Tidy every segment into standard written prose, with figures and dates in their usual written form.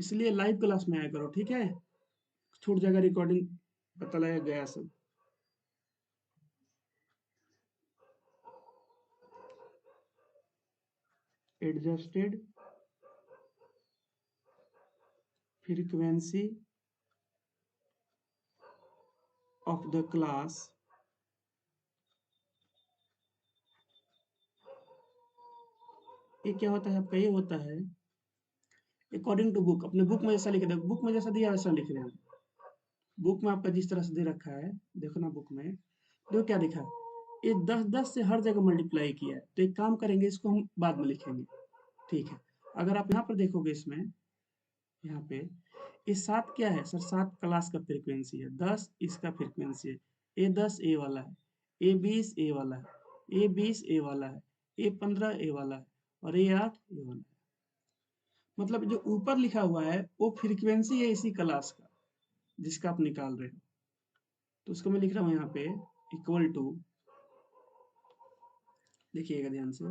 इसलिए live class में आया करो, ठीक है? छूट जाएगा रिकॉर्डिंग, पता लगा गया सब। Adjusted frequency of the class ये क्या होता है आपका? ये होता है अकॉर्डिंग टू बुक। अपने बुक में जैसा लिख रहे हैं, बुक में जैसा दिया वैसा लिख रहे हैं। बुक में आपका जिस तरह से दे रखा है, देखो ना बुक में, देखो क्या लिखा है, ये 10-10 से हर जगह मल्टीप्लाई किया है। तो एक काम करेंगे, इसको हम बाद में लिखेंगे, ठीक है? अगर आप यहाँ पर देखोगे इसमें, यहाँ पे ये 7 क्या है सर? 7 क्लास का फ्रीक्वेंसी है, 10 इसका फ्रीक्वेंसी है, ए 10 ए वाला है, ए 20 ए वाला है, ए 20 ए वाला है, ए 15 ए वाला है, और ए 8 ए वाला है। मतलब जो ऊपर लिखा हुआ है वो फ्रीक्वेंसी है इसी क्लास का, जिसका आप निकाल रहे हो। तो उसको मैं लिख रहा हूँ यहाँ पे इक्वल टू, देखिएगा ध्यान से,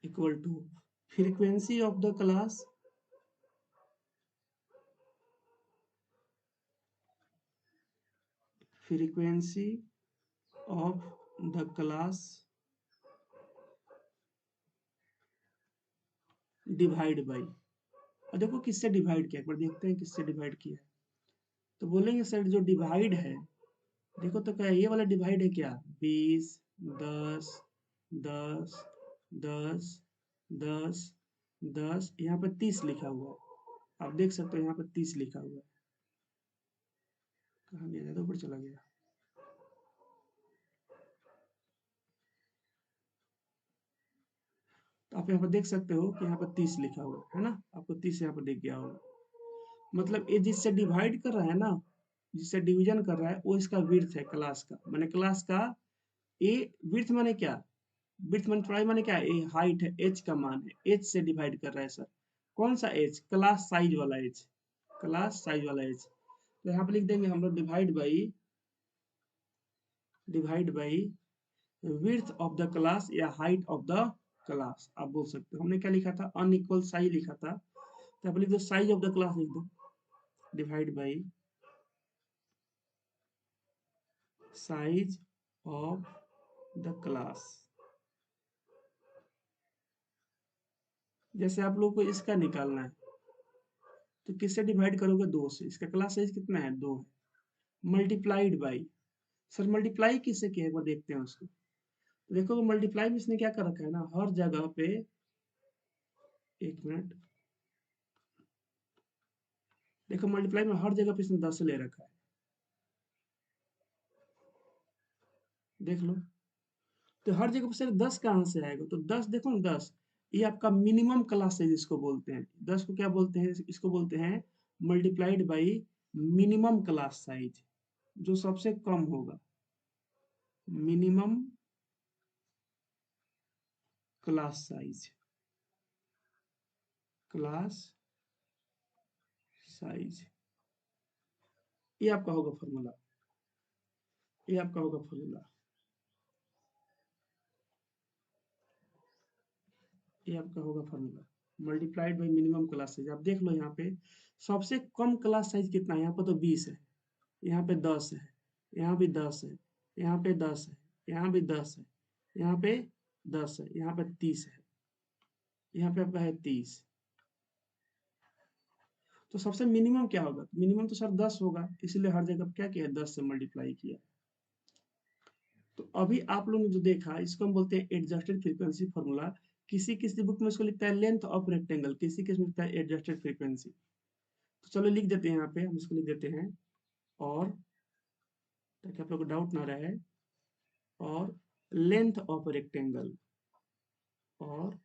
equal to frequency of the class frequency of the class divide by. और देखो किससे डिवाइड किया, एक बार देखते हैं किससे डिवाइड किया है। तो बोलेंगे सर जो डिवाइड है, देखो तो क्या ये वाला डिवाइड है क्या? 20, 10, 10, 10, 10, 10, यहाँ पे 30 लिखा हुआ है। आप देख सकते हो यहाँ पे 30 लिखा हुआ है। कहाँ गया? तो ऊपर चला गया। तो आप यहाँ पर देख सकते हो कि यहाँ पर 30 लिखा हुआ है ना? आपको 30 यहाँ पर दिख गया होगा। मतलब ये जिससे डिवाइड कर रहा है ना, जिससे डिवीजन कर रहा है, वो इसका विड्थ है क्लास का। माने क्लास का ए विड्थ माने क्या? विड्थ माने चौड़ाई माने क्या? ए हाइट है, एच का मान है, एच से डिवाइड कर रहा है सर। कौन सा एच? क्लास साइज वाला एच, क्लास साइज वाला एच। तो यहाँ पे लिख देंगे हम लोग divide by width of the class या हाइट ऑफ द क्लास आप बोल सकते हो। हमने क्या लिखा था? अनइक्वल साइज लिखा था, तो आप लिख दो साइज ऑफ द क्लास लिख दो, divide by size of the class. जैसे आप लोग को इसका निकालना है, तो किससे डिवाइड करोगे? 2 से। इसका क्लास साइज कितना है? 2 है। मल्टीप्लाइड बाई, सर मल्टीप्लाई किससे किया है एक बार देखते हैं उसको। तो देखो मल्टीप्लाई में इसने क्या कर रखा है ना, हर जगह पे, एक मिनट, देखो मल्टीप्लाई में हर जगह पे इसने 10 ले रखा है, देख लो। तो हर जगह पे सर 10 कहाँ से आएगा? तो 10 देखो ना, 10 ये आपका मिनिमम क्लास साइज इसको बोलते हैं। 10 को क्या बोलते हैं? इसको बोलते हैं multiplied by minimum class size, जो सबसे कम होगा। Minimum class size, class size, ये आपका होगा फॉर्मूला, ये आपका होगा फॉर्मूला, ये आपका होगा formula, multiplied by minimum class size. आप देख लो यहाँ पे सबसे कम क्लास साइज कितना है? यहाँ पर तो 20 है, यहाँ पे 10 है, यहाँ भी 10 है, यहाँ पे 10 है, यहाँ भी 10 है, यहाँ पे 10 है, यहाँ पे 30 है, यहाँ पे आपका है 30। तो सबसे मिनिमम क्या होगा? मिनिमम तो सर 10 होगा, इसलिए हर जगह पे क्या किया? 10 से मल्टीप्लाई किया। तो अभी आप लोगों ने जो देखा, इसको हम बोलते हैं एडजस्टेड फ्रीक्वेंसी फॉर्मूला। किसी किसी बुक में इसको लिखता है लेंथ ऑफ रेक्टेंगल, किसी किसी में लिखता है एडजस्टेड फ्रीक्वेंसी। तो चलो लिख देते हैं, यहाँ पे हम इसको लिख देते हैं, और ताकि आप लोग को डाउट ना रहे, और लेंथ ऑफ रेक्टेंगल, और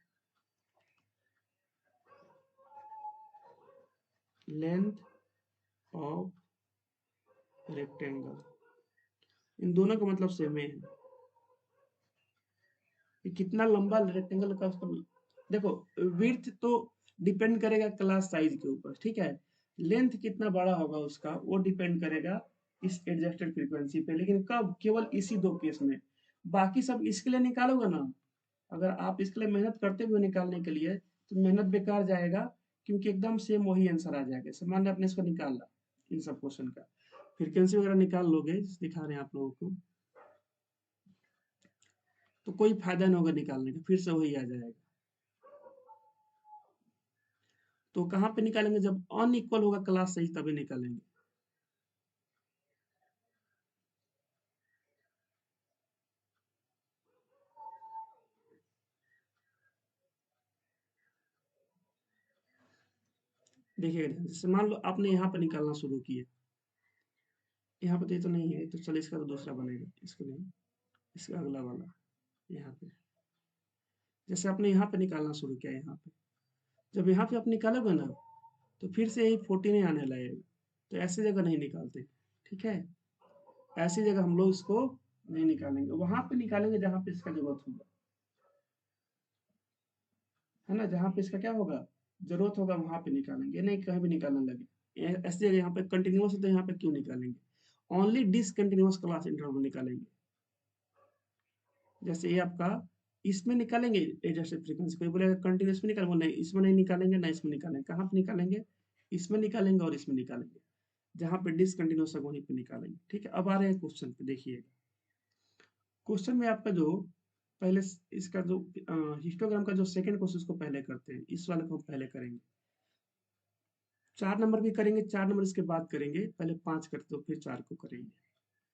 लेंथ ऑफ रेक्टेंगल, इन दोनों का मतलब सेम है। कि कितना लंबा रेक्टेंगल का उसका, देखो विड्थ तो डिपेंड करेगा क्लास साइज के ऊपर, ठीक है? लेंथ कितना बड़ा होगा उसका वो डिपेंड करेगा इस एडजस्टेड फ्रीक्वेंसी पे। लेकिन कब? केवल इसी दो केस में। बाकी सब इसके लिए निकालोगे ना, अगर आप इसके लिए मेहनत करते हुए निकालने के लिए, तो मेहनत बेकार जाएगा, क्योंकि एकदम सेम वही आंसर आ जाएगा। जैसे मान लिया आपने इसको निकाला, इन सब क्वेश्चन का फ्रीक्वेंसी वगैरह निकाल लोगे, दिखा रहे हैं आप लोगों को, तो कोई फायदा नहीं होगा निकालने का, फिर से वही आ जाएगा। तो कहाँ पे निकालेंगे, जब अनइक्वल होगा क्लास सही तभी निकालेंगे। देखिएगा ध्यान से, जैसे मान लो आपने यहाँ पे निकालना शुरू किया, यहाँ पे तो ये तो नहीं है, तो चलो इसका तो दूसरा बनेगा, इसको नहीं, इसका अगला वाला यहाँ पे। जैसे आपने यहाँ पे निकालना शुरू किया, यहाँ पे जब यहाँ पे आप निकालोगे ना, तो फिर से यही 14 आने लगेगा। तो ऐसी जगह नहीं निकालते, ठीक है। ऐसी जगह हम लोग इसको नहीं निकालेंगे, वहां पे निकालेंगे जहां पे इसका जरूरत होगा, है ना। जहां पे इसका क्या होगा, जरूरत होगा, वहां पे निकालेंगे, नहीं कहीं भी निकालने लगे। ऐसी जगह यहाँ पे कंटिन्यूस है तो यहाँ पे क्यों निकालेंगे, ओनली डिसकंटिन्यूस क्लास इंटरवल निकालेंगे। जैसे ये आपका, इसमें निकालेंगे एडजस्टेड फ्रीक्वेंसी, कोई बोलेगा कंटिन्यूस में निकालेंगे, नहीं इसमें नहीं निकालेंगे, ना इसमें निकालेंगे, कहाँ पे निकालेंगे, इसमें निकालेंगे और इसमें निकालेंगे, जहां पे डिसकंटिन्यूस है वहीं पे निकालेंगे, ठीक है। अब आ रहे हैं क्वेश्चन पे, देखिएगा क्वेश्चन में आपका जो पहले इसका जो हिस्टोग्राम का जो सेकंड क्वेश्चन, उसको पहले करते हैं, इस वाले को हम पहले करेंगे। 4 नंबर भी करेंगे, 4 नंबर इसके बाद करेंगे, पहले 5 करते तो फिर 4 को करेंगे।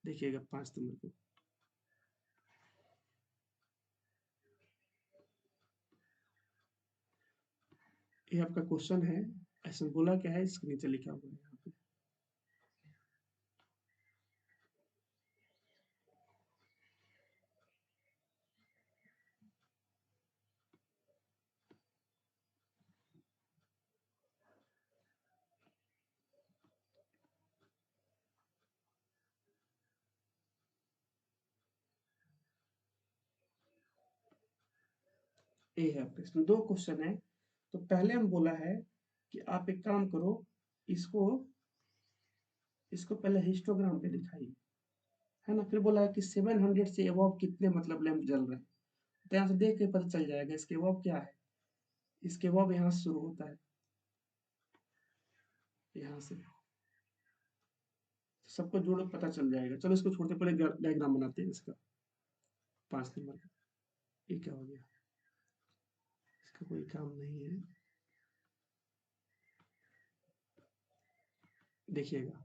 देखिएगा 5 नंबर को, ये आपका क्वेश्चन है, ऐसा बोला क्या है, इसके नीचे लिखा हुआ है यहाँ पे। ये है आपका, इसमें 2 क्वेश्चन है। तो पहले हम बोला है कि आप एक काम करो, इसको इसको पहले हिस्टोग्राम पे दिखाइए, है ना। फिर बोला है कि 700 से अबव कितने मतलब लैंप जल रहे हैं, तो यहाँ से देख के पता चल जाएगा इसके अबव क्या है। इसके अबव यहाँ से शुरू होता है, यहाँ से सबको जोड़ो पता चल जाएगा। चलो इसको छोड़ते, पहले डायग्राम बनाते हैं इसका, 5 नंबर का। ये क्या हो गया, इसका कोई काम नहीं है, देखिएगा,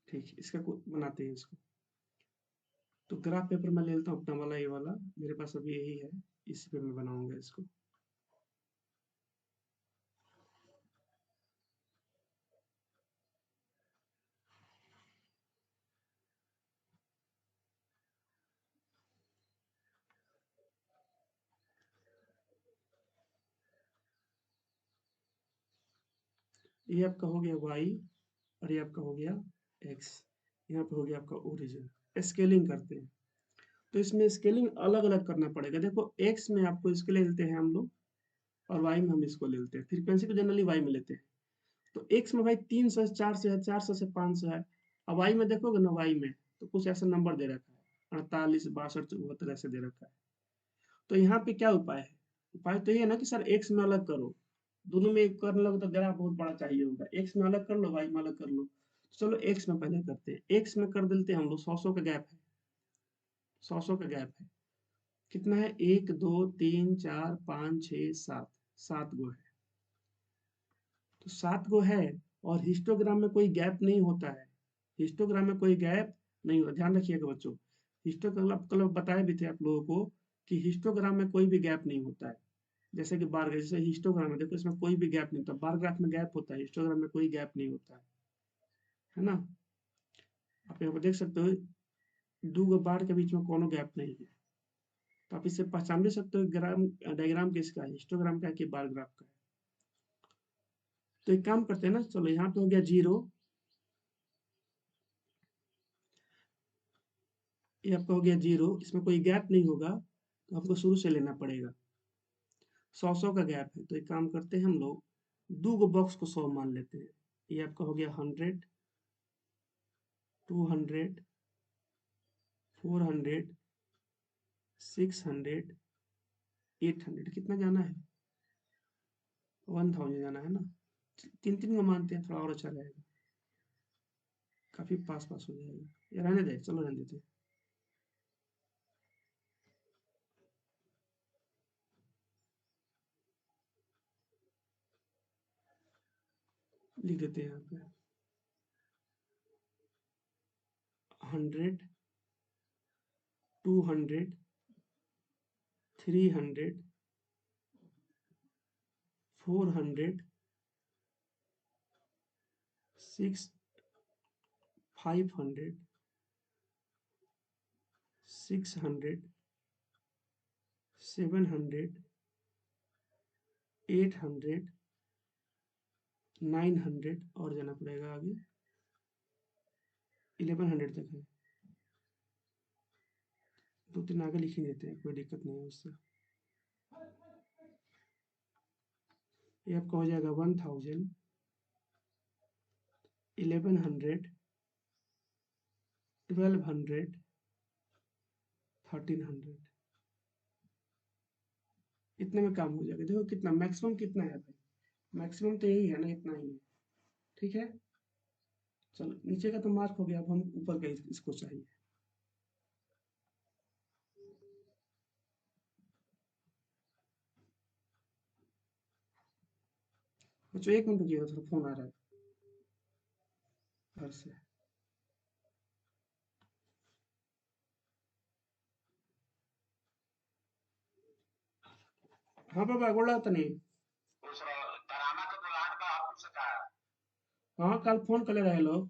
ठीक है। इसका बनाते हैं इसको, तो ग्राफ पेपर मैं ले लेता हूँ अपना वाला, ये वाला मेरे पास अभी यही है, इसी पे मैं बनाऊंगा इसको। ये आपका हो गया y, और ये आपका हो गया x, यहाँ पे हो गया आपका ओरिजिन। स्केलिंग करते हैं, तो इसमें स्केलिंग अलग अलग करना पड़ेगा। देखो x में आपको इसके ले लेते हैं हम लोग, और y में हम इसको ले लेते हैं, फ्रीक्वेंसी को जनरली y में लेते हैं। तो x में भाई 300 से 400 है, 400 से 500 है। अब y में देखोगे ना, y में तो कुछ ऐसा नंबर दे रखा है, 48 62 74 ऐसे दे रखा है। तो यहाँ पे क्या उपाय है, उपाय तो ये है ना कि सर x में अलग करो, दोनों में करने लगो तो ग्राफ बहुत बड़ा चाहिए होगा, x में अलग कर लो, y में अलग कर लो। तो चलो x में पहले करते हैं, x में कर देते हैं हम लोग, 100 का गैप है, 100 का गैप है, कितना है, 1 2 3 4 5 6 7, 7 गो है। तो 7 गो है, और हिस्टोग्राम में कोई गैप नहीं होता है, हिस्टोग्राम में कोई गैप नहीं होता, ध्यान रखिएगा बच्चों। हिस्टोग्राम कल बताए भी थे आप लोगों को कि हिस्टोग्राम में कोई भी गैप नहीं होता है। जैसे कि बार ग्राफ, जैसे हिस्टोग्राम में देखो, इसमें कोई भी गैप नहीं होता, बार ग्राफ में गैप होता है, हिस्टोग्राम में कोई गैप नहीं होता है ना। आप यहाँ पर देख सकते हो, दो गो बार के बीच में कोनो गैप नहीं है। तो आप इससे पहचान भी सकते हो ग्राम डायग्राम किसका है, हिस्टोग्राम का है कि बार ग्राफ का है। तो एक काम करते हैं ना, चलो यहाँ पे हो गया 0, ये आपका हो गया 0, इसमें कोई गैप नहीं होगा, तो हमको शुरू से लेना पड़ेगा। 100 का गैप है, तो एक काम करते हैं हम लोग, दो गो बॉक्स को 100 मान लेते हैं। ये आपका हो गया 100, 200, 400, 600, 800, कितना जाना है? 1000 जाना है ना। 3 में मानते हैं, थोड़ा और अच्छा रहेगा, काफी पास पास हो जाएगा। या रहने दे, चलो रहने देते हैं। लिख देते हैं यहाँ पे 100, 200, 300, 400, 500, 600, 700, 800, 900 और जाना पड़ेगा आगे, 1100 तक है। 2-3 आगे लिख ही देते हैं, कोई दिक्कत नहीं है उससे। ये आपका हो जाएगा 1000, 1100, 1200, 1300। इतने में काम हो जाएगा। देखो कितना मैक्सिमम कितना है भाई, मैक्सिमम तो यही है ना, इतना ही है। ठीक है, चलो नीचे का तो मार्क हो गया, अब हम ऊपर का इसको चाहिए। बच्चों 1 मिनट रुकिएगा, थोड़ा फोन आ रहा है घर से। हाँ बाबा गोला तो नहीं। हाँ कल फोन कर रहे लोग,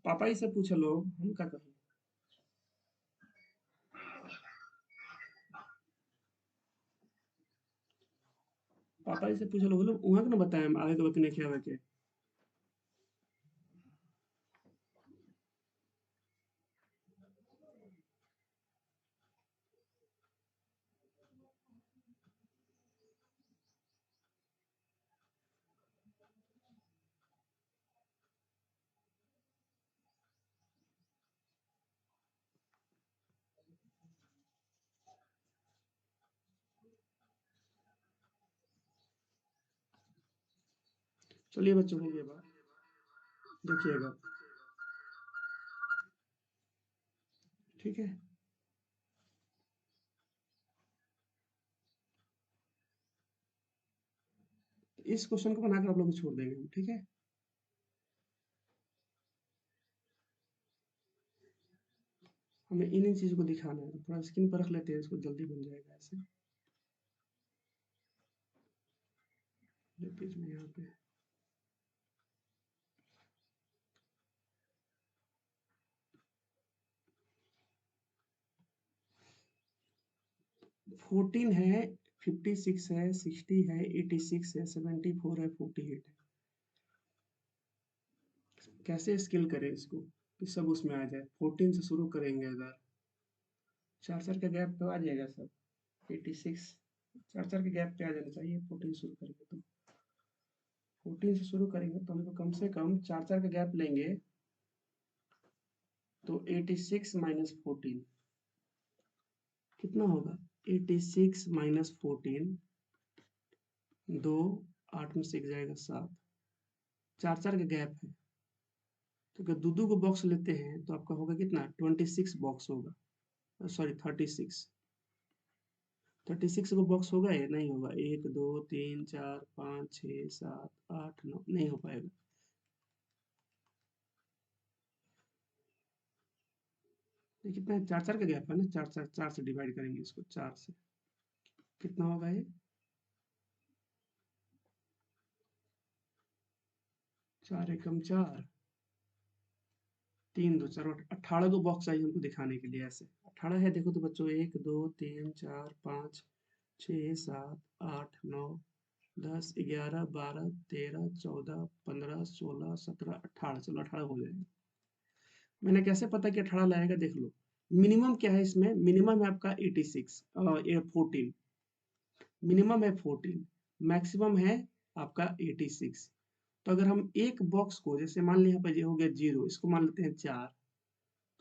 पापा ही से पूछ लो, हम क्या कहें। पापा ही से पूछ लो, बोलो वहाँ के ना बताए आगे के बकने क्या बके। चलिए बच्चों हो गया बात, देखिएगा। ठीक है, इस क्वेश्चन को बनाकर आप लोग को छोड़ देंगे हम। ठीक है, हमें इन चीजों को दिखाना है, तो थोड़ा स्क्रीन पर रख लेते हैं, इसको जल्दी बन जाएगा ऐसे। पेज में यहाँ पे 14 है, 56 है, 60 है, 86 है, 74 है, 48 है। कैसे स्किल करें इसको कि सब उसमें आ जाए। 14 से शुरू करेंगे, अगर 4-4 का गैप पे आ जाएगा सब। 86 4-4 के गैप पे आ जाना चाहिए। 14 शुरू करेंगे तो 14 से शुरू करेंगे तो हमको कम से कम 4-4 का गैप लेंगे तो 86 माइनस 14 कितना होगा? 86 माइनस 14, 2 8 में से एक जाएगा 7। 4-4 का गैप है, तो अगर दो को बॉक्स लेते हैं तो आपका होगा कितना? 26 बॉक्स होगा, सॉरी 36। 36 को बॉक्स होगा या नहीं होगा? 1 2 3 4 5 6 7 8 9 नहीं हो पाएगा। ये कितना है? 4-4 का गैप है ना, 4 से डिवाइड करेंगे इसको, 4 से कितना होगा ये? 4 एकम 4, 3 2 4 18 को बॉक्स चाहिए हमको दिखाने के लिए। ऐसे 18 है, देखो तो बच्चों 1 2 3 4 5 6 7 8 9 10 11 12 13 14 15 16 17 18। चलो 18 हो जाएगा। मैंने कैसे पता कि 18 लाएगा? देख लो, मिनिमम क्या है इसमें? मिनिमम है आपका 86 14, मिनिमम है 14, मैक्सिमम है आपका 86। तो अगर हम एक बॉक्स को, जैसे मान लिया यहाँ पर ये हो गया 0, इसको मान लेते हैं 4,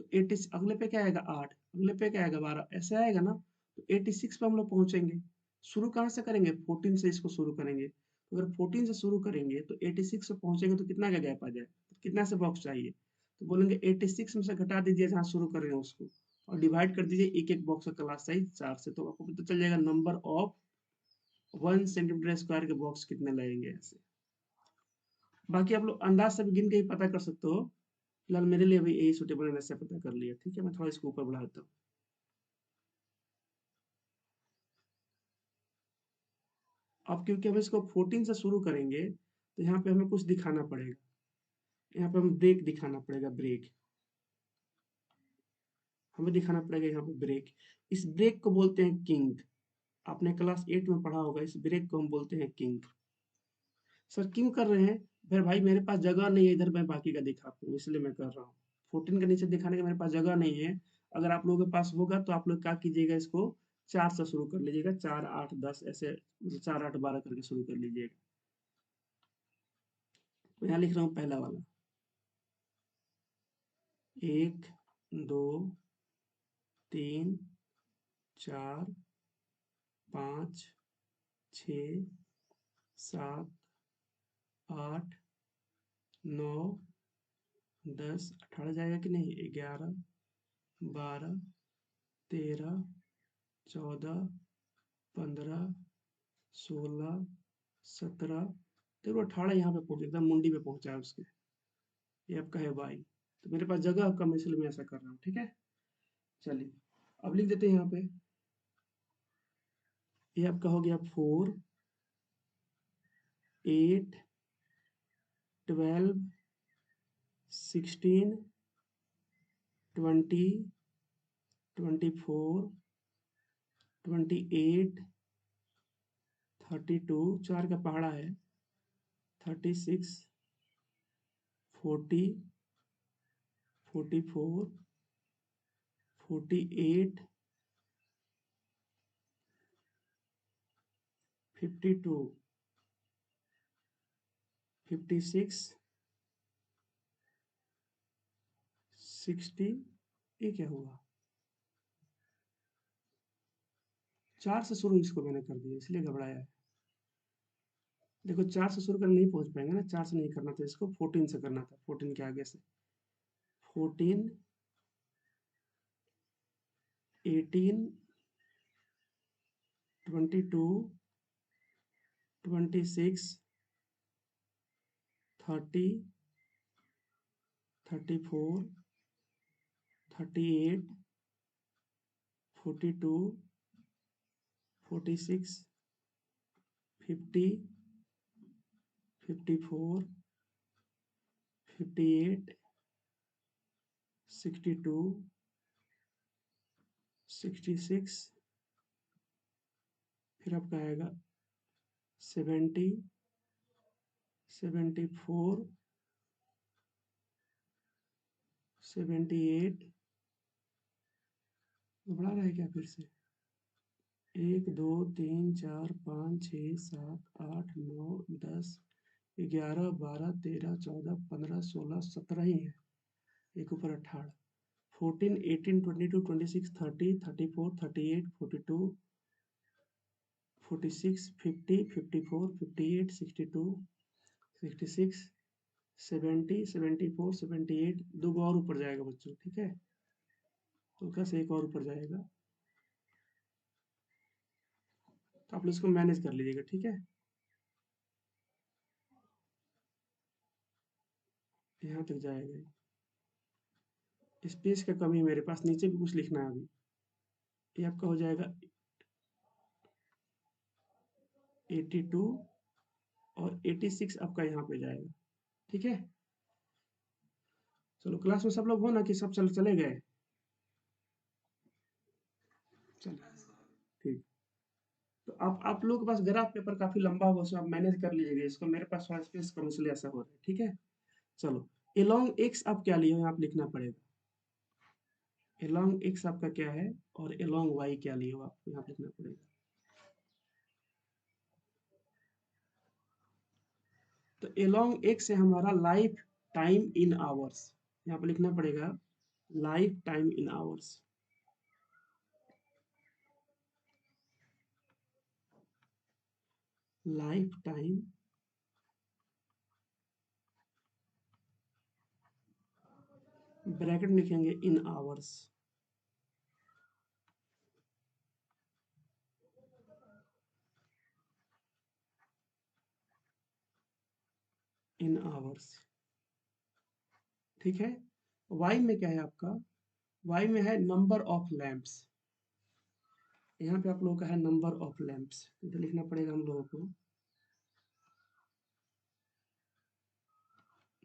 तो 80 अगले पे क्या आएगा 8, अगले पे क्या आएगा 12, ऐसे आएगा ना। तो 86 पे हम लोग पहुंचेंगे। शुरू कहाँ से करेंगे, 14 से इसको शुरू करेंगे। तो अगर 14 से शुरू करेंगे तो 86 से पहुंचेंगे तो कितना का गैप आ जाए, तो कितना से बॉक्स चाहिए। तो बोलेंगे 86 में से घटा दीजिए जहाँ शुरू कर रहे हैं उसको, और डिवाइड कर दीजिए एक एक बॉक्स का क्लास साइज 4 से, तो आपको पता चल जाएगा नंबर ऑफ 1 सेंटीमीटर स्क्वायर के बॉक्स कितने लगेंगे ऐसे। बाकी आप लोग अंदाज से भी गिन के ही पता कर सकते हो। फिलहाल मेरे लिए अभी यही सुटेबल है, ऐसे पता कर लिया। ठीक है, मैं थोड़ा इसको ऊपर बढ़ा देता हूँ। अब क्योंकि हम इसको 14 से शुरू करेंगे तो यहाँ पे हमें कुछ दिखाना पड़ेगा। यहाँ पे हमें ब्रेक दिखाना पड़ेगा, ब्रेक हमें दिखाना पड़ेगा यहाँ पे ब्रेक। इस ब्रेक को बोलते हैं किंग। आपने क्लास 8 में पढ़ा होगा, इस ब्रेक को हम बोलते हैं किंग। सर क्यों कर रहे हैं, फिर भाई मेरे पास जगह नहीं है इधर मैं बाकी का दिखा पाऊँ, इसलिए मैं कर रहा हूँ। 14 के नीचे दिखाने का मेरे पास जगह नहीं है। अगर आप लोगों के पास होगा तो आप लोग क्या कीजिएगा, इसको 4 से शुरू कर लीजिएगा, 4 8 10 ऐसे, 4 8 12 करके शुरू कर लीजिएगा। तो यहाँ लिख रहा हूँ पहला वाला, 1 2 3 4 5 6 7 8 9 10 18 जाएगा कि नहीं, 11 12 13 14 15 16 17, देखो 18 यहाँ पे पहुंच एकदम मुंडी पे पहुंचा है उसके। ये आपका है वाई। तो मेरे पास जगह कम है इसलिए मैं ऐसा कर रहा हूँ। ठीक है, चलिए अब लिख देते हैं यहाँ पे। ये आपका हो गया 4 8 12 16 20 24 28 32, 4 का पहाड़ा है, 36 40 44 48 52 56 60। ये क्या हुआ, 4 से शुरू इसको मैंने कर दिया इसलिए घबराया है। देखो 4 से शुरू कर नहीं पहुंच पाएंगे ना, 4 से नहीं करना था इसको, 14 से करना था, 14 के आगे से 14 18 22 26 30 34 38 42 46 50 54 58 62 66, फिर आपका आएगा 70 74 78। घबरा रहा है क्या फिर से, 1 2 3 4 5 6 7 8 9 10 11 12 13 14 15 16 17 ही है, एक ऊपर 18 14 18 22 26 30 34 38 42 46 50 54 58 62 66 70 74 78, दो और ऊपर जाएगा बच्चों। ठीक है, हल्का से एक और ऊपर जाएगा, तो आप लोग इसको मैनेज कर लीजिएगा। ठीक है, यहाँ तक जाएगा। स्पेस का कमी है मेरे पास, नीचे भी कुछ लिखना है अभी। ये आपका हो जाएगा 82 और 86 आपका यहाँ पे जाएगा। ठीक है, चलो क्लास में सब लोग हो ना, कि सब चले गए। चलो ठीक। तो आप लोगों के पास ग्राफ पेपर काफी लंबा होगा, उसमें आप मैनेज कर लीजिएगा इसको, मेरे पास थोड़ा स्पेस कम इसलिए ऐसा हो रहा है। ठीक है, चलो एलोंग एक्स आप क्या लिए हो यहाँ पे लिखना पड़ेगा। एलोंग एक्स आपका क्या है, और एलोंग वाई क्या लिए हो आपको यहाँ पे लिखना पड़ेगा। तो एलोंग एक्स है हमारा लाइफ टाइम इन आवर्स, यहाँ पे लिखना पड़ेगा life time in hours, life time bracket लिखेंगे इन आवर्स, इन आवर्स, ठीक है। वाई में क्या है आपका, वाई में है नंबर ऑफ लैंप्स, यहाँ पे आप लोगों का है नंबर ऑफ लैंप्स, तो लिखना पड़ेगा हम लोगों को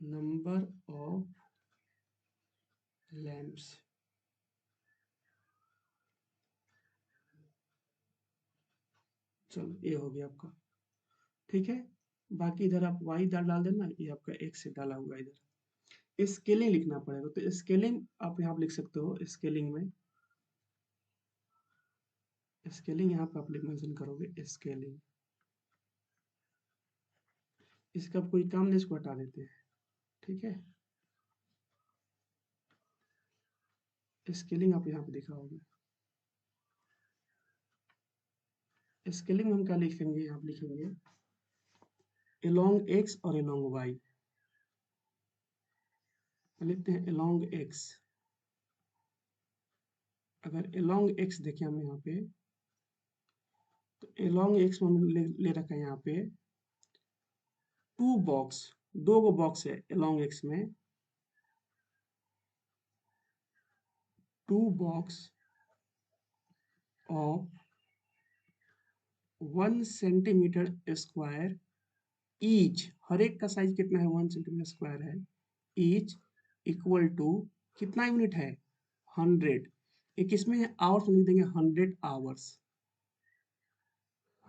नंबर ऑफ लैंप्स, चलो ये हो गया आपका, ठीक है। बाकी इधर आप वाई डाल देना, ये आपका एक से डाला हुआ इधर। स्केलिंग लिखना पड़ेगा, तो स्केलिंग आप यहाँ पे लिख सकते हो, स्केलिंग में स्केलिंग यहाँ पे आप मेंशन करोगे स्केलिंग, इसका कोई काम नहीं, इसको हटा देते हैं, ठीक है। स्केलिंग आप यहाँ पे दिखाओगे, स्केलिंग में हम क्या लिखेंगे, यहाँ पे लिखेंगे along x और along y, लिखते हैं along x, अगर along x देखें हम यहाँ पे, तो along x में हम ले रखा है यहाँ पे टू बॉक्स, दो गो बॉक्स है along x में, two box of 1 centimetre square each, हर एक का साइज कितना है 1 सेंटीमीटर स्क्वायर है, ईच इक्वल टू कितना यूनिट है 100, एक इसमें आवर्स लिख देंगे 100 आवर्स,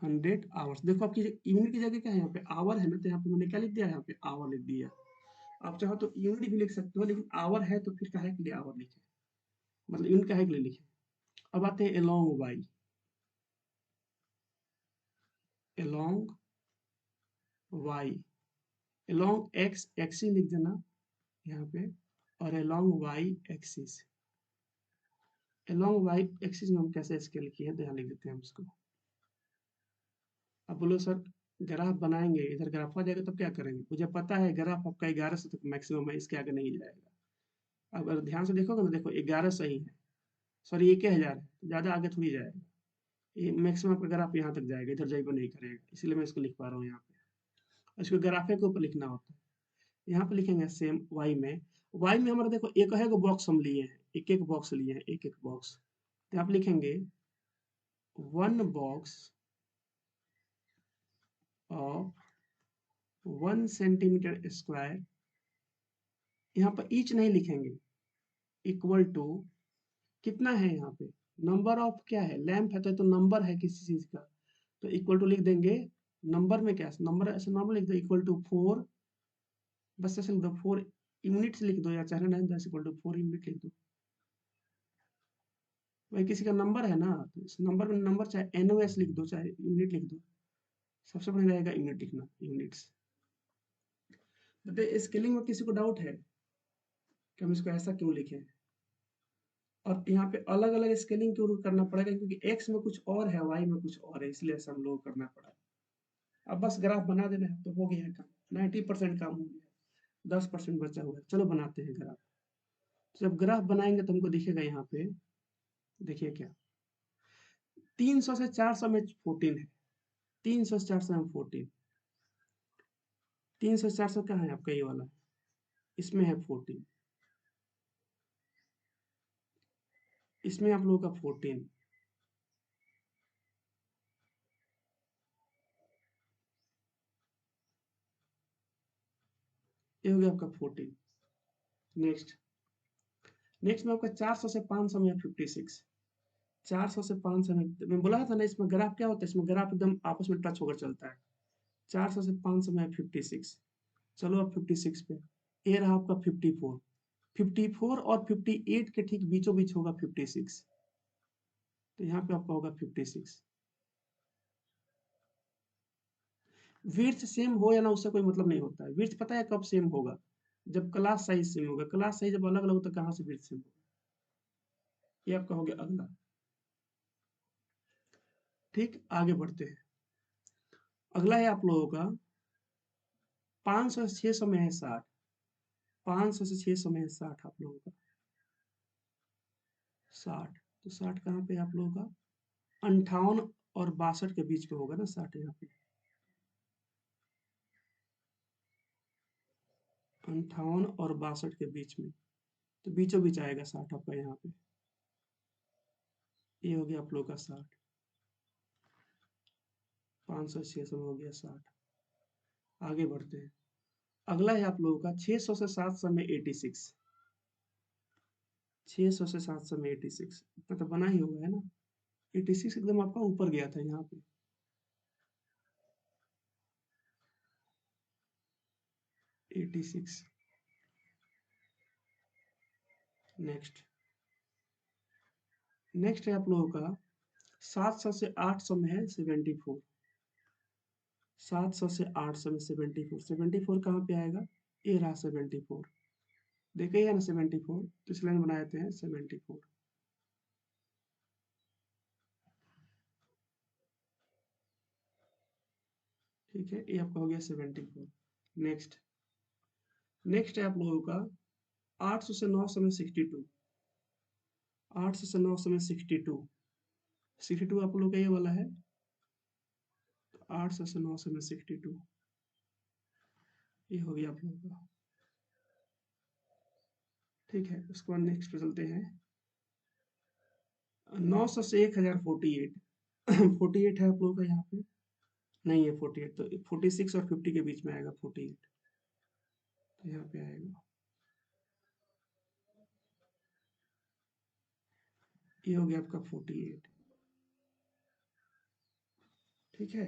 100 आवर्स, देखो आपकी यूनिट की जगह क्या है यहाँ पे आवर है ना, तो यहाँ पे मैंने क्या लिख दिया, यहाँ पे आवर लिख दिया। आप चाहो तो यूनिट भी लिख सकते हो, लेकिन आवर है तो फिर काहे के लिए आवर लिखे, मतलब यूनिट काहे के लिए लिखे। अब आते हैं along y, along y, along x axis लिख देना यहाँ पे, और along y axis, along y axis में हम कैसे स्केल किए हैं, तो यहाँ लिख देते हैं हम इसको। अब बोलो सर ग्राफ बनाएंगे, इधर ग्राफ आ जाएगा तब क्या करेंगे, मुझे पता है ग्राफ आपका 1100 तक मैक्सिमम है, इसके आगे नहीं जाएगा। अब अगर ध्यान से देखोगे ना, देखो 11 सही है, सॉरी 1000 है, तो ज़्यादा आगे थोड़ी जाएगा, ये मैक्सिमम आपका ग्राफ यहाँ तक जाएगा, इधर जाइए नहीं करेगा, इसलिए मैं इसको लिख पा रहा हूँ यहाँ पे, इसको ग्राफे के ऊपर लिखना होता है। यहाँ पे लिखेंगे सेम वाई में, वाई में हमारा देखो एक है बॉक्स हम लिए हैं, एक एक बॉक्स लिए हैं, एक एक बॉक्स, तो यहाँ पे लिखेंगे 1 बॉक्स ऑफ 1 सेंटीमीटर स्क्वायर, यहाँ पर ईच नहीं लिखेंगे, इक्वल टू कितना है यहाँ पे, नंबर ऑफ क्या है, लैंप है तो नंबर है किसी चीज का, तो इक्वल टू लिख देंगे, नंबर में क्या नंबर, ऐसे नॉर्मल लिख दो इक्वल टू 4, बस ऐसे लिख दो 4 यूनिट्स लिख दो, या चाहे ना इक्वल टू 4 यूनिट लिख दो, भाई किसी का नंबर है ना, तो इस नंबर में नंबर चाहे एनओएस लिख दो चाहे यूनिट लिख दो, सबसे बढ़िया रहेगा यूनिट लिखना, यूनिट्स। बताइए स्केलिंग में किसी को डाउट है कि हम इसको ऐसा क्यों लिखें, और यहाँ पे अलग अलग स्केलिंग क्यों करना पड़ेगा, क्योंकि एक्स में कुछ और है वाई में कुछ और है, इसलिए ऐसा हम लोग को करना पड़ा। अब बस ग्राफ बना देना है तो हो गया है काम, 90% काम हो गया, 10% बचा हुआ है, चलो बनाते हैं ग्राफ। तो जब ग्राफ बनाएंगे तो हमको दिखेगा यहाँ पे, देखिए क्या 300 से 400 में 14 है, 300 से 400 में 14, 300 से 400 कहाँ है आपका ये वाला, इसमें है 14, इसमें आप लोगों का 14, ये हो गया आपका 14। नेक्स्ट, नेक्स्ट में आपका 400 से 500 में 56, 400 से 500 में, मैं बोला था ना इसमें ग्राफ क्या होता है, इसमें ग्राफ एकदम आपस में टच होकर चलता है, 400 से 500 में 56, चलो अब 56 पे, ये रहा आपका 54, 54 और 58 के ठीक बीचों बीच होगा 56, तो यहाँ पे आपका होगा 56। विड्थ सेम हो या ना उससे कोई मतलब नहीं होता है, विड्थ पता है कब सेम होगा, जब क्लास साइज सेम होगा, क्लास साइज जब अलग अलग होता है कहाँ से विड्थ सेम होगा, ये आपका हो गया अगला। ठीक, आगे बढ़ते हैं। अगला है आप लोगों का 500 से 600 में है 60। 500 से 600 में है 60 आप लोगों का। 60 तो 60 कहाँ पे है आप लोगों का? 58 और 62 के बीच में होगा ना 60 यहाँ पे। 58 और 62 के बीच में, तो बीचों बीच आएगा 60 आपका यहाँ पे। ये हो गया आप लोगों का 60। 500 से 600 में हो गया 60। आगे बढ़ते हैं। अगला है आप लोगों का 600 से 700 में 86। 600 से 700 में 86 इतना तो बना ही होगा है ना। 86 एकदम आपका ऊपर गया था यहाँ पे। 86। नेक्स्ट नेक्स्ट है आप लोगों का 700 से 800 में है 74। 700 से 800 में 74। 74 कहाँ पे आएगा? ये रहा 74। देखिए ना 74, तो इस लाइन बना देते हैं 74। ठीक है, ये आपका हो गया 74। नेक्स्ट नेक्स्ट है आप लोगों का 800 से 900 में 62। 800 से 900 में 62। 62 आप लोग का ये वाला है। 800 से 900 में 62, ये हो गया आप लोगों का। ठीक है, उसके बाद नेक्स्ट पे चलते हैं। 900 से 1000 48। 48 है आप लोगों का यहाँ पे। नहीं है 48, तो 46 और 50 के बीच में आएगा 48, तो यहाँ पे आएगा। ये हो गया आपका 48। ठीक है,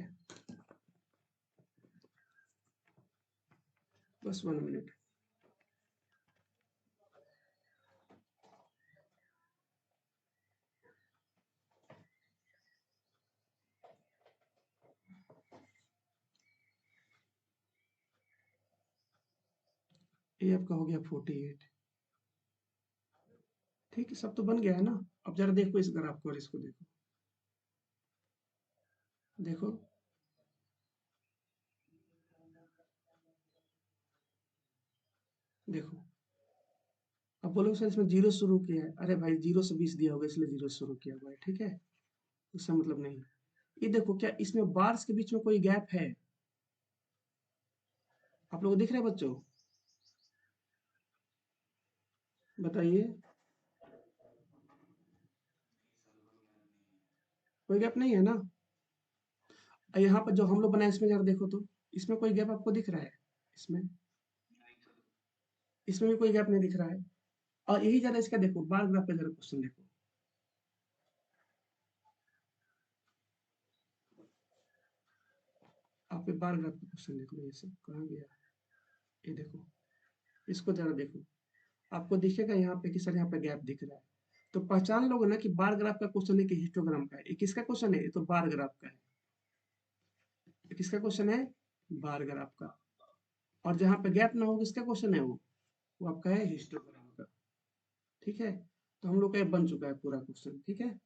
बस 1 मिनट। ये आपका हो गया 48। ठीक है, सब तो बन गया है ना। अब जरा देखो इस ग्राफ को और इसको देखो। देखो देखो, अब बोलोगे सर इसमें जीरो शुरू किया है। अरे भाई, जीरो से 20 दिया होगा इसलिए जीरो शुरू किया हुआ है। ठीक है, उससे मतलब नहीं। ये देखो, क्या इसमें बार्स के बीच में कोई गैप है? आप लोग को दिख रहा है बच्चों? बताइए, कोई गैप नहीं है ना? यहाँ पर जो हम लोग बनाए इसमें जरा देखो तो, इसमें कोई गैप आपको दिख रहा है? इसमें इसमें भी कोई गैप नहीं दिख रहा है। और यही जरा इसका देखो, बार ग्राफ पे जरा क्वेश्चन देखो। आप ये बार ग्राफ पे क्वेश्चन देख लो। ये सब कहाँ गया? ये देखो, इसको जरा देखो। आपको दिखेगा यहाँ पे कि सर यहाँ पे गैप दिख रहा है। तो पहचान लोगे ना कि बार ग्राफ का क्वेश्चन है कि हिस्टोग्राम का है। ये किसका क्वेश्चन है? ये तो बार ग्राफ का है। ये किसका क्वेश्चन है? बार ग्राफ का। और जहाँ पे गैप ना हो, किसका क्वेश्चन है वो आपका है हिस्टोग्राम का। ठीक है, तो हम लोग का ये बन चुका है पूरा क्वेश्चन। ठीक है,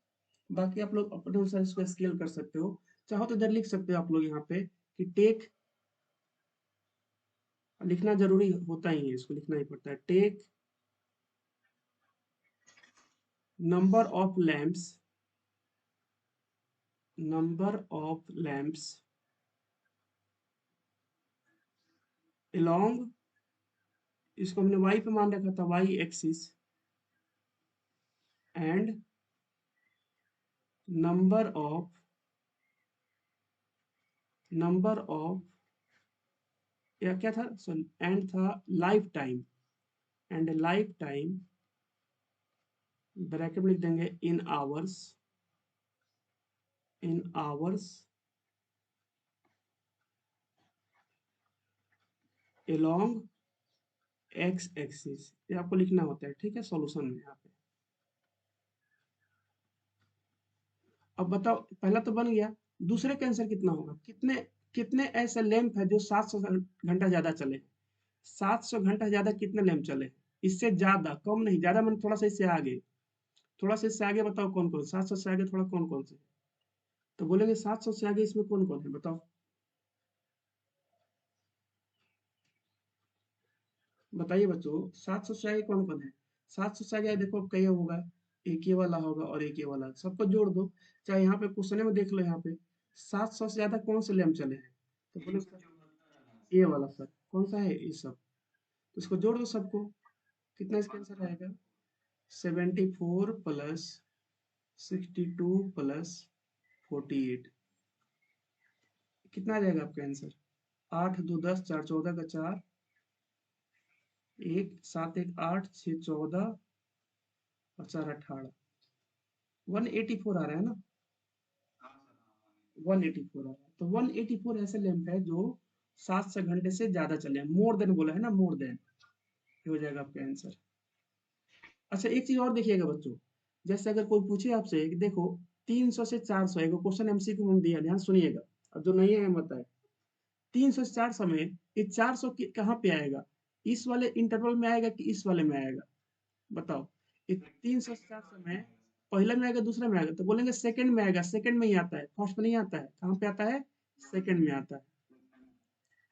बाकी आप लोग अपने अनुसार इसको स्केल कर सकते हो। चाहो तो इधर लिख सकते हो आप लोग यहाँ पे कि टेक, लिखना जरूरी होता ही है, इसको लिखना ही पड़ता है। Take number of lamps, number of lamps along, इसको हमने y पे मान रखा था, y axis, and number of या क्या था, सॉरी, एंड था life time, and life time bracket में लिख देंगे in hours along x axis. ये आपको लिखना होता है। ठीक है, सॉल्यूशन में यहाँ पे। अब बताओ, पहला तो बन गया। दूसरे का आंसर कितना होगा? कितने कितने ऐसे लैंप है जो 700 घंटा ज्यादा चले? 700 घंटा ज्यादा कितने लैंप चले? इससे ज्यादा, कम नहीं, ज्यादा मैंने थोड़ा सा इससे आगे। थोड़ा सा इससे आगे बताओ कौन कौन, 700 से आगे थोड़ा कौन कौन से, तो बोलेंगे 700 से आगे इसमें कौन कौन है बताओ, बताइए बच्चों 700 से आगे कौन कौन है। 700 से आगे देखो अब कई होगा, एक ये वाला होगा और एक ये वाला, सबको जोड़ दो। चाहे यहाँ पे क्वेश्चन में देख लो, यहाँ पे 700 से ज्यादा कौन से लेम चले हैं, तो बोलो सर ये वाला सर, कौन सा है ये सब, तो इसको जोड़ दो सबको, कितना इसका आंसर आएगा, 74 प्लस 62 प्लस 48, कितना आ जाएगा आपका आंसर, 8 2 10 4 14 का 4, एक 7 1 8 6 14 और 4 18, 184 आ रहा है ना, 184 आ रहा है, तो 184 ऐसे लैंप है जो 7 घंटे से ज्यादा चले हैं, मोर देन बोला है ना, मोर देन, ये हो जाएगा आपका आंसर। अच्छा एक चीज और देखिएगा बच्चों, जैसे अगर कोई पूछे आपसे कि देखो 300 से 400 है, क्वेश्चन एमसीक्यू में दिया, ध्यान सुनिएगा, अब जो नहीं है बताए, 300 से 400 में ये 400 कहाँ पे आएगा, इस वाले इंटरवल में आएगा कि इस वाले में आएगा, बताओ, ये 300 से 400 में पहले में आएगा दूसरे में आएगा, तो बोलेंगे सेकंड में आएगा, सेकंड में ही आता है, फर्स्ट में नहीं आता है, कहाँ पे आता है, सेकंड में आता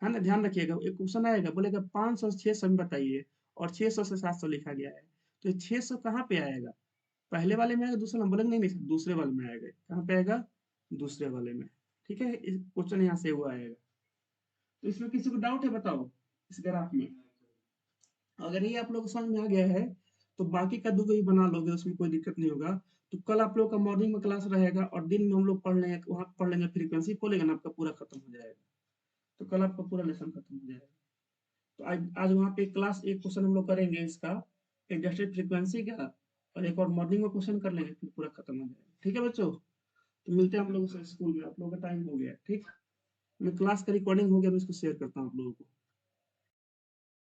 है ना, ध्यान रखिएगा, एक क्वेश्चन आएगा बोलेगा 500 से 600 में बताइए, और 600 से 700 लिखा गया है, तो ये 600 कहाँ पे आएगा, पहले वाले में आएगा, दूसरे में बोलेंगे नहीं नहीं दूसरे वाले में आएगा, कहाँ पे आएगा, दूसरे वाले में, ठीक है, क्वेश्चन यहाँ से वो आएगा। तो इसमें किसी को डाउट है बताओ, इस ग्राफ में, अगर ये आप लोग को समझ में आ गया है तो बाकी का दो भी बना लोगे, उसमें कोई दिक्कत नहीं होगा। तो कल आप लोग का मॉर्निंग में क्लास रहेगा और दिन में हम लोग पढ़ लेंगे, वहाँ पढ़ लेंगे फ्रीक्वेंसी, पोलेगन आपका पूरा खत्म हो जाएगा, तो कल आपका पूरा लेसन खत्म हो जाएगा। तो आज आज वहाँ पे क्लास एक क्वेश्चन हम लोग करेंगे इसका, एडजस्टेड फ्रीक्वेंसी का, और एक और मॉर्निंग में क्वेश्चन कर लेंगे, फिर पूरा खत्म हो जाएगा, ठीक है बच्चों। तो मिलते हैं हम लोग से स्कूल में, आप लोगों का टाइम हो गया, ठीक। मैं क्लास का रिकॉर्डिंग हो गया, मैं इसको शेयर करता हूँ आप लोगों को।